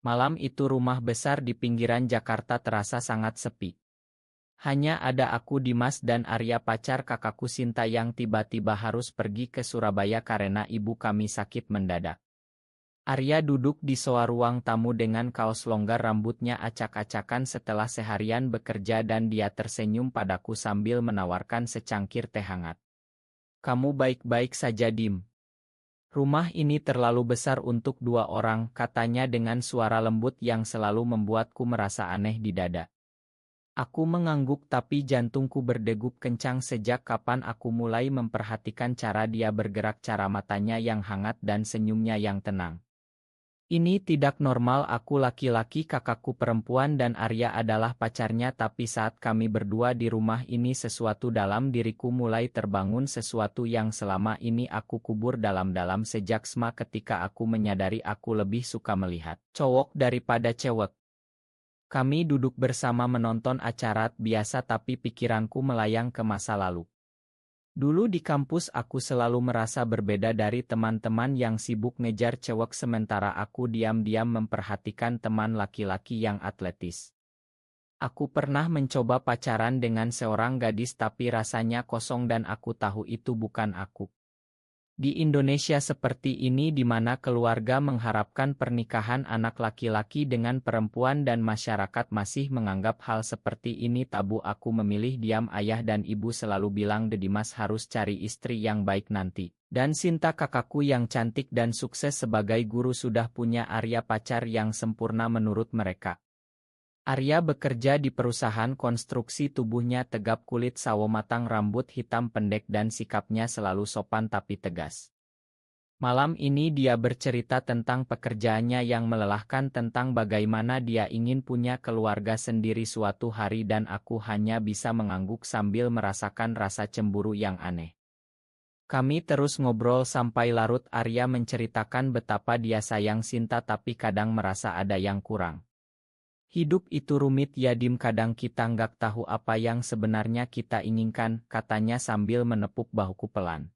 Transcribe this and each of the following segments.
Malam itu rumah besar di pinggiran Jakarta terasa sangat sepi. Hanya ada aku Dimas dan Arya pacar kakakku Sinta yang tiba-tiba harus pergi ke Surabaya karena ibu kami sakit mendadak. Arya duduk di sofa ruang tamu dengan kaos longgar rambutnya acak-acakan setelah seharian bekerja dan dia tersenyum padaku sambil menawarkan secangkir teh hangat. Kamu baik-baik saja Dim? Rumah ini terlalu besar untuk dua orang, katanya dengan suara lembut yang selalu membuatku merasa aneh di dada. Aku mengangguk tapi jantungku berdegup kencang sejak kapan aku mulai memperhatikan cara dia bergerak, cara matanya yang hangat dan senyumnya yang tenang. Ini tidak normal, aku laki-laki, kakakku perempuan dan Arya adalah pacarnya, tapi saat kami berdua di rumah ini sesuatu dalam diriku mulai terbangun, sesuatu yang selama ini aku kubur dalam-dalam sejak SMA ketika aku menyadari aku lebih suka melihat cowok daripada cewek. Kami duduk bersama menonton acara biasa tapi pikiranku melayang ke masa lalu. Dulu di kampus aku selalu merasa berbeda dari teman-teman yang sibuk ngejar cewek sementara aku diam-diam memperhatikan teman laki-laki yang atletis. Aku pernah mencoba pacaran dengan seorang gadis tapi rasanya kosong dan aku tahu itu bukan aku. Di Indonesia seperti ini di mana keluarga mengharapkan pernikahan anak laki-laki dengan perempuan dan masyarakat masih menganggap hal seperti ini tabu, aku memilih diam. Ayah dan ibu selalu bilang Dimas harus cari istri yang baik nanti. Dan Sinta kakakku yang cantik dan sukses sebagai guru sudah punya Arya pacar yang sempurna menurut mereka. Arya bekerja di perusahaan konstruksi, tubuhnya tegap, kulit sawo matang, rambut hitam pendek dan sikapnya selalu sopan tapi tegas. Malam ini dia bercerita tentang pekerjaannya yang melelahkan, tentang bagaimana dia ingin punya keluarga sendiri suatu hari dan aku hanya bisa mengangguk sambil merasakan rasa cemburu yang aneh. Kami terus ngobrol sampai larut. Arya menceritakan betapa dia sayang Sinta tapi kadang merasa ada yang kurang. Hidup itu rumit ya Dim, kadang kita nggak tahu apa yang sebenarnya kita inginkan, katanya sambil menepuk bahuku pelan.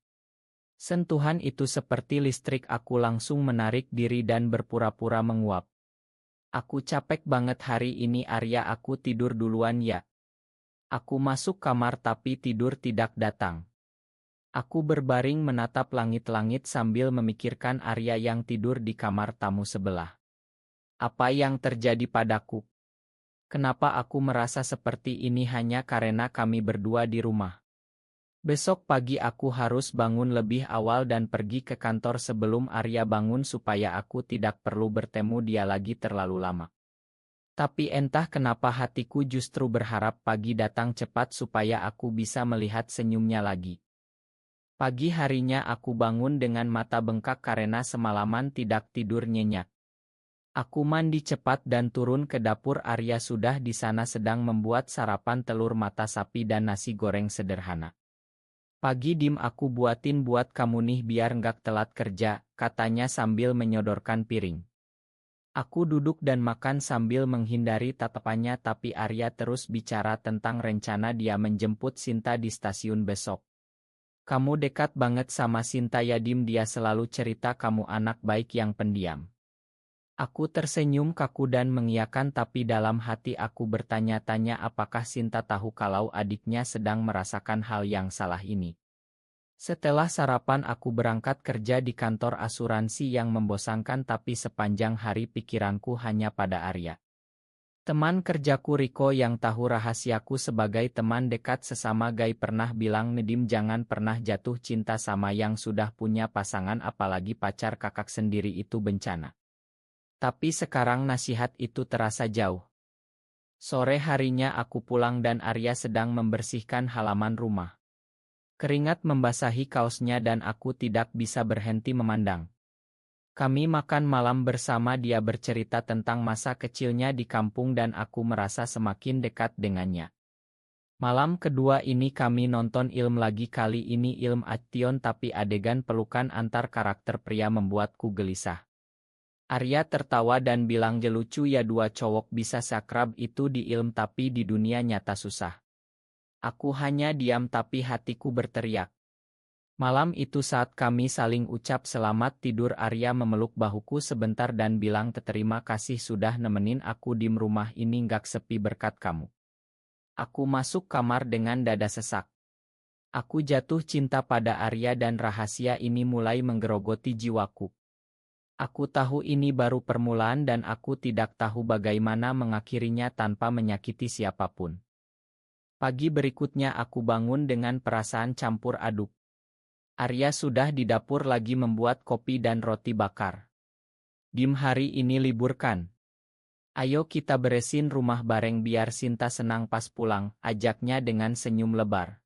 Sentuhan itu seperti listrik, aku langsung menarik diri dan berpura-pura menguap. Aku capek banget hari ini Arya, aku tidur duluan ya. Aku masuk kamar tapi tidur tidak datang. Aku berbaring menatap langit-langit sambil memikirkan Arya yang tidur di kamar tamu sebelah. Apa yang terjadi padaku? Kenapa aku merasa seperti ini hanya karena kami berdua di rumah? Besok pagi aku harus bangun lebih awal dan pergi ke kantor sebelum Arya bangun supaya aku tidak perlu bertemu dia lagi terlalu lama. Tapi entah kenapa hatiku justru berharap pagi datang cepat supaya aku bisa melihat senyumnya lagi. Pagi harinya aku bangun dengan mata bengkak karena semalaman tidak tidur nyenyak. Aku mandi cepat dan turun ke dapur. Arya sudah di sana sedang membuat sarapan telur mata sapi dan nasi goreng sederhana. Pagi Dim, aku buatin buat kamu nih biar nggak telat kerja, katanya sambil menyodorkan piring. Aku duduk dan makan sambil menghindari tatapannya tapi Arya terus bicara tentang rencana dia menjemput Sinta di stasiun besok. Kamu dekat banget sama Sinta ya Dim, dia selalu cerita kamu anak baik yang pendiam. Aku tersenyum kaku dan mengiyakan tapi dalam hati aku bertanya-tanya apakah Sinta tahu kalau adiknya sedang merasakan hal yang salah ini. Setelah sarapan aku berangkat kerja di kantor asuransi yang membosankan tapi sepanjang hari pikiranku hanya pada Arya. Teman kerjaku Riko yang tahu rahasiaku sebagai teman dekat sesama gay pernah bilang Nedim jangan pernah jatuh cinta sama yang sudah punya pasangan apalagi pacar kakak sendiri itu bencana. Tapi sekarang nasihat itu terasa jauh. Sore harinya aku pulang dan Arya sedang membersihkan halaman rumah. Keringat membasahi kaosnya dan aku tidak bisa berhenti memandang. Kami makan malam bersama, dia bercerita tentang masa kecilnya di kampung dan aku merasa semakin dekat dengannya. Malam kedua ini kami nonton film lagi, kali ini film action tapi adegan pelukan antar karakter pria membuatku gelisah. Arya tertawa dan bilang lucu ya, dua cowok bisa sakrab itu di film tapi di dunia nyata susah. Aku hanya diam tapi hatiku berteriak. Malam itu saat kami saling ucap selamat tidur, Arya memeluk bahuku sebentar dan bilang terima kasih sudah nemenin aku di rumah ini gak sepi berkat kamu. Aku masuk kamar dengan dada sesak. Aku jatuh cinta pada Arya dan rahasia ini mulai menggerogoti jiwaku. Aku tahu ini baru permulaan dan aku tidak tahu bagaimana mengakhirinya tanpa menyakiti siapapun. Pagi berikutnya aku bangun dengan perasaan campur aduk. Arya sudah di dapur lagi membuat kopi dan roti bakar. Dim, hari ini libur kan? Ayo kita beresin rumah bareng biar Sinta senang pas pulang, ajaknya dengan senyum lebar.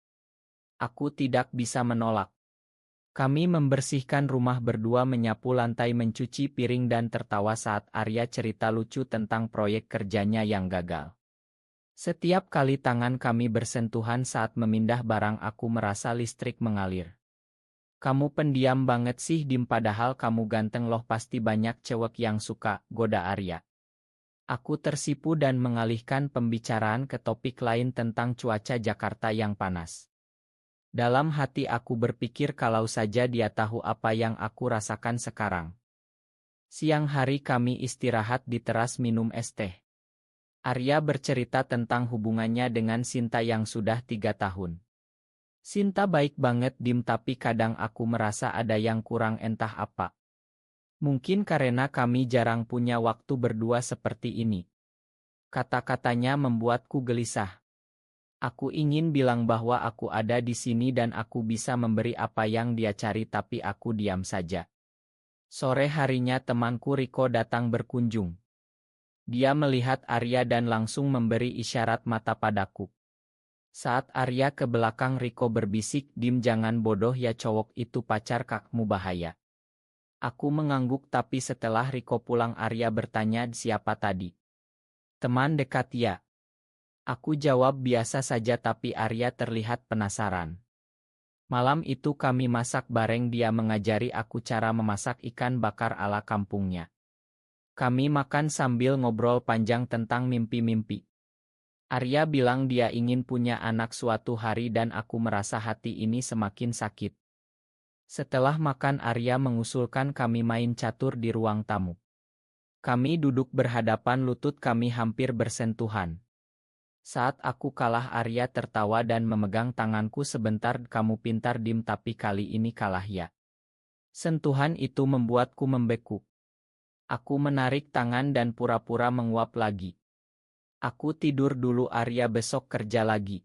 Aku tidak bisa menolak. Kami membersihkan rumah berdua, menyapu lantai, mencuci piring dan tertawa saat Arya cerita lucu tentang proyek kerjanya yang gagal. Setiap kali tangan kami bersentuhan saat memindah barang aku merasa listrik mengalir. Kamu pendiam banget sih Dim, padahal kamu ganteng loh, pasti banyak cewek yang suka, goda Arya. Aku tersipu dan mengalihkan pembicaraan ke topik lain tentang cuaca Jakarta yang panas. Dalam hati aku berpikir kalau saja dia tahu apa yang aku rasakan sekarang. Siang hari kami istirahat di teras minum es teh. Arya bercerita tentang hubungannya dengan Sinta yang sudah 3 tahun. Sinta baik banget Dim, tapi kadang aku merasa ada yang kurang, entah apa. Mungkin karena kami jarang punya waktu berdua seperti ini. Kata-katanya membuatku gelisah. Aku ingin bilang bahwa aku ada di sini dan aku bisa memberi apa yang dia cari, tapi aku diam saja. Sore harinya temanku Riko datang berkunjung. Dia melihat Arya dan langsung memberi isyarat mata padaku. Saat Arya ke belakang, Riko berbisik, Dim jangan bodoh ya, cowok itu pacar kakmu, bahaya. Aku mengangguk, tapi setelah Riko pulang Arya bertanya siapa tadi. Teman dekat ya. Aku jawab biasa saja, tapi Arya terlihat penasaran. Malam itu kami masak bareng, dia mengajari aku cara memasak ikan bakar ala kampungnya. Kami makan sambil ngobrol panjang tentang mimpi-mimpi. Arya bilang dia ingin punya anak suatu hari dan aku merasa hati ini semakin sakit. Setelah makan Arya mengusulkan kami main catur di ruang tamu. Kami duduk berhadapan, lutut kami hampir bersentuhan. Saat aku kalah Arya tertawa dan memegang tanganku sebentar, kamu pintar Dim, tapi kali ini kalah ya. Sentuhan itu membuatku membeku. Aku menarik tangan dan pura-pura menguap lagi. Aku tidur dulu Arya, besok kerja lagi.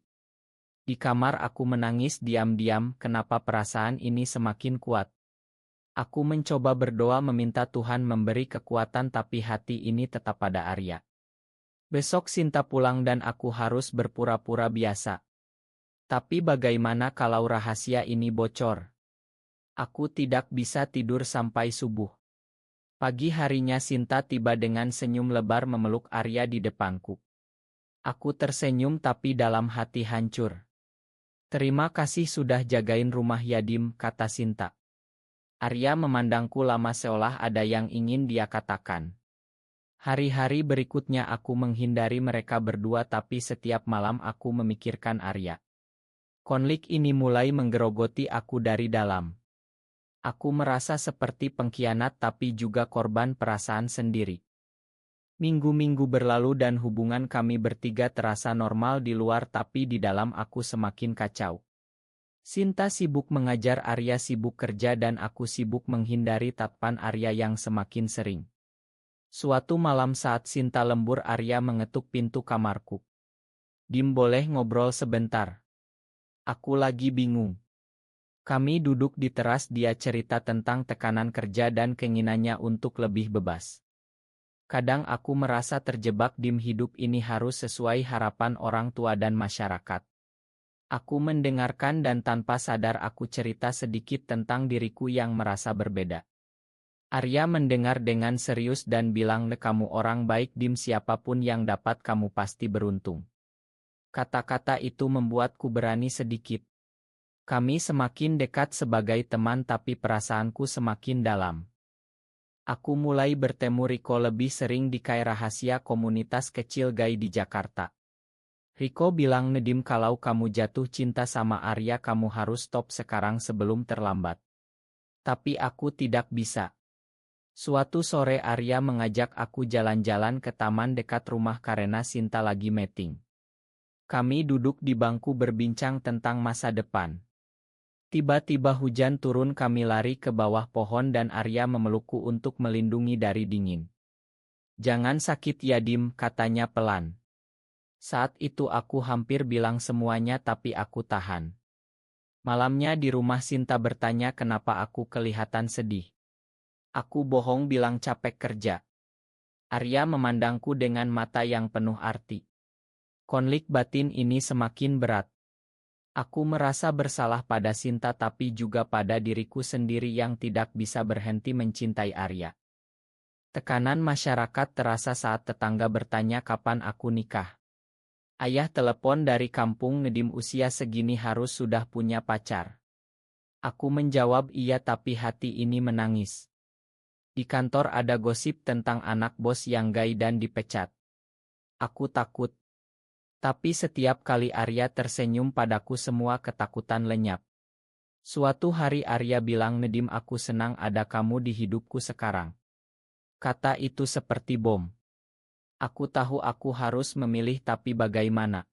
Di kamar aku menangis diam-diam, kenapa perasaan ini semakin kuat. Aku mencoba berdoa meminta Tuhan memberi kekuatan, tapi hati ini tetap pada Arya. Besok Sinta pulang dan aku harus berpura-pura biasa. Tapi bagaimana kalau rahasia ini bocor? Aku tidak bisa tidur sampai subuh. Pagi harinya Sinta tiba dengan senyum lebar memeluk Arya di depanku. Aku tersenyum tapi dalam hati hancur. Terima kasih sudah jagain rumah ya Dim, kata Sinta. Arya memandangku lama seolah ada yang ingin dia katakan. Hari-hari berikutnya aku menghindari mereka berdua, tapi setiap malam aku memikirkan Arya. Konflik ini mulai menggerogoti aku dari dalam. Aku merasa seperti pengkhianat tapi juga korban perasaan sendiri. Minggu-minggu berlalu dan hubungan kami bertiga terasa normal di luar, tapi di dalam aku semakin kacau. Sinta sibuk mengajar, Arya sibuk kerja dan aku sibuk menghindari tatapan Arya yang semakin sering. Suatu malam saat Sinta lembur, Arya mengetuk pintu kamarku. Dim, boleh ngobrol sebentar? Aku lagi bingung. Kami duduk di teras, dia cerita tentang tekanan kerja dan keinginannya untuk lebih bebas. Kadang aku merasa terjebak Dim, hidup ini harus sesuai harapan orang tua dan masyarakat. Aku mendengarkan dan tanpa sadar aku cerita sedikit tentang diriku yang merasa berbeda. Arya mendengar dengan serius dan bilang, kamu orang baik Dim, siapapun yang dapat kamu pasti beruntung. Kata-kata itu membuatku berani sedikit. Kami semakin dekat sebagai teman, tapi perasaanku semakin dalam. Aku mulai bertemu Riko lebih sering di kai rahasia komunitas kecil gay di Jakarta. Riko bilang Nedim kalau kamu jatuh cinta sama Arya kamu harus stop sekarang sebelum terlambat. Tapi aku tidak bisa. Suatu sore Arya mengajak aku jalan-jalan ke taman dekat rumah karena Sinta lagi meeting. Kami duduk di bangku berbincang tentang masa depan. Tiba-tiba hujan turun kami lari ke bawah pohon dan Arya memelukku untuk melindungi dari dingin. Jangan sakit ya Dim, katanya pelan. Saat itu aku hampir bilang semuanya tapi aku tahan. Malamnya di rumah Sinta bertanya kenapa aku kelihatan sedih. Aku bohong bilang capek kerja. Arya memandangku dengan mata yang penuh arti. Konflik batin ini semakin berat. Aku merasa bersalah pada Sinta tapi juga pada diriku sendiri yang tidak bisa berhenti mencintai Arya. Tekanan masyarakat terasa saat tetangga bertanya kapan aku nikah. Ayah telepon dari kampung Nedim usia segini harus sudah punya pacar. Aku menjawab iya tapi hati ini menangis. Di kantor ada gosip tentang anak bos yang gay dan dipecat. Aku takut. Tapi setiap kali Arya tersenyum padaku semua ketakutan lenyap. Suatu hari Arya bilang Nedim aku senang ada kamu di hidupku sekarang. Kata itu seperti bom. Aku tahu aku harus memilih tapi bagaimana?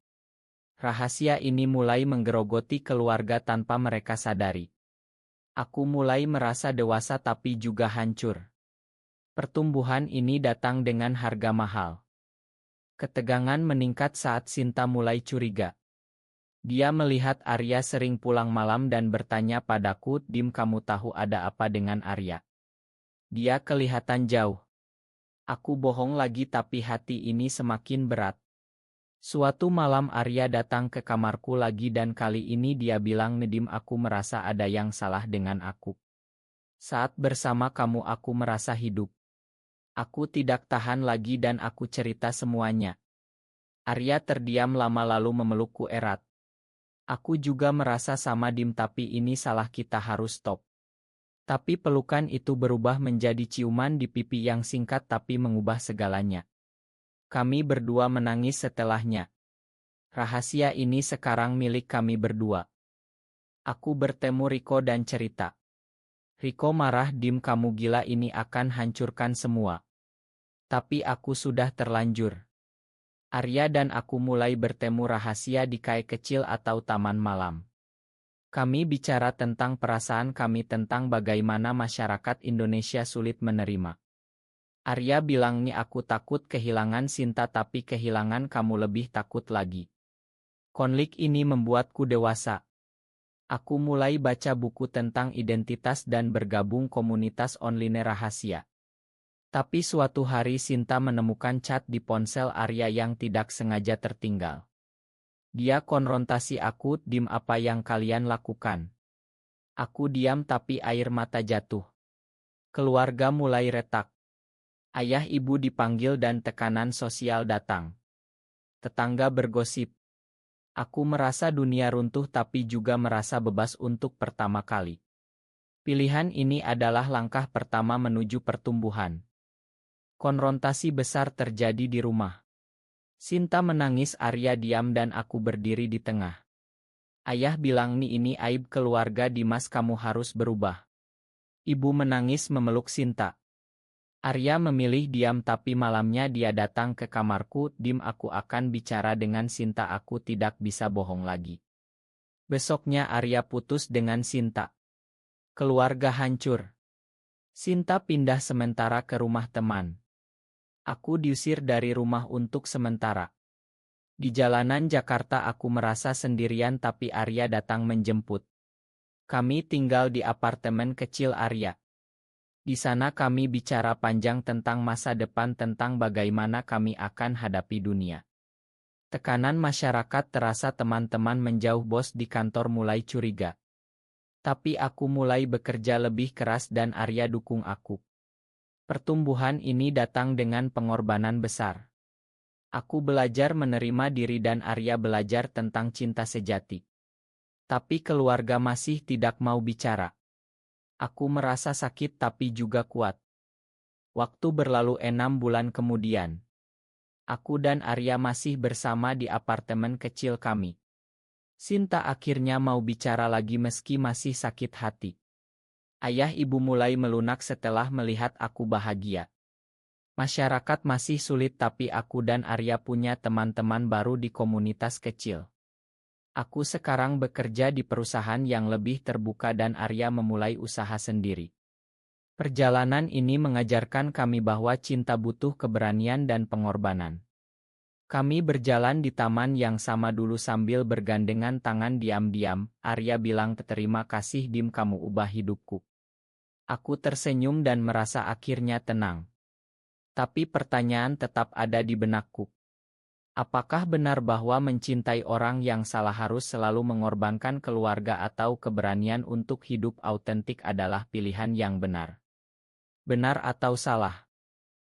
Rahasia ini mulai menggerogoti keluarga tanpa mereka sadari. Aku mulai merasa dewasa tapi juga hancur. Pertumbuhan ini datang dengan harga mahal. Ketegangan meningkat saat Sinta mulai curiga. Dia melihat Arya sering pulang malam dan bertanya padaku, Dim kamu tahu ada apa dengan Arya? Dia kelihatan jauh. Aku bohong lagi tapi hati ini semakin berat. Suatu malam Arya datang ke kamarku lagi dan kali ini dia bilang Nedim aku merasa ada yang salah dengan aku. Saat bersama kamu aku merasa hidup. Aku tidak tahan lagi dan aku cerita semuanya. Arya terdiam lama lalu memelukku erat. Aku juga merasa sama Dim tapi ini salah kita harus stop. Tapi pelukan itu berubah menjadi ciuman di pipi yang singkat tapi mengubah segalanya. Kami berdua menangis setelahnya. Rahasia ini sekarang milik kami berdua. Aku bertemu Riko dan cerita. Riko marah Dim kamu gila ini akan hancurkan semua. Tapi aku sudah terlanjur. Arya dan aku mulai bertemu rahasia di kai kecil atau taman malam. Kami bicara tentang perasaan kami tentang bagaimana masyarakat Indonesia sulit menerima. Arya bilang nih aku takut kehilangan Sinta tapi kehilangan kamu lebih takut lagi. Konflik ini membuatku dewasa. Aku mulai baca buku tentang identitas dan bergabung komunitas online rahasia. Tapi suatu hari Sinta menemukan chat di ponsel Arya yang tidak sengaja tertinggal. Dia konfrontasi aku, Dim apa yang kalian lakukan? Aku diam tapi air mata jatuh. Keluarga mulai retak. Ayah ibu dipanggil dan tekanan sosial datang. Tetangga bergosip. Aku merasa dunia runtuh tapi juga merasa bebas untuk pertama kali. Pilihan ini adalah langkah pertama menuju pertumbuhan. Konfrontasi besar terjadi di rumah. Sinta menangis Arya diam dan aku berdiri di tengah. Ayah bilang nih ini aib keluarga Dimas kamu harus berubah. Ibu menangis memeluk Sinta. Arya memilih diam tapi malamnya dia datang ke kamarku, Dim aku akan bicara dengan Sinta aku tidak bisa bohong lagi. Besoknya Arya putus dengan Sinta. Keluarga hancur. Sinta pindah sementara ke rumah teman. Aku diusir dari rumah untuk sementara. Di jalanan Jakarta aku merasa sendirian tapi Arya datang menjemput. Kami tinggal di apartemen kecil Arya. Di sana kami bicara panjang tentang masa depan tentang bagaimana kami akan hadapi dunia. Tekanan masyarakat terasa teman-teman menjauh bos di kantor mulai curiga. Tapi aku mulai bekerja lebih keras dan Arya dukung aku. Pertumbuhan ini datang dengan pengorbanan besar. Aku belajar menerima diri dan Arya belajar tentang cinta sejati. Tapi keluarga masih tidak mau bicara. Aku merasa sakit tapi juga kuat. Waktu berlalu 6 bulan kemudian. Aku dan Arya masih bersama di apartemen kecil kami. Sinta akhirnya mau bicara lagi meski masih sakit hati. Ayah ibu mulai melunak setelah melihat aku bahagia. Masyarakat masih sulit tapi aku dan Arya punya teman-teman baru di komunitas kecil. Aku sekarang bekerja di perusahaan yang lebih terbuka dan Arya memulai usaha sendiri. Perjalanan ini mengajarkan kami bahwa cinta butuh keberanian dan pengorbanan. Kami berjalan di taman yang sama dulu sambil bergandengan tangan diam-diam. Arya bilang, "Terima kasih Dim, kamu ubah hidupku." Aku tersenyum dan merasa akhirnya tenang. Tapi pertanyaan tetap ada di benakku. Apakah benar bahwa mencintai orang yang salah harus selalu mengorbankan keluarga atau keberanian untuk hidup autentik adalah pilihan yang benar? Benar atau salah?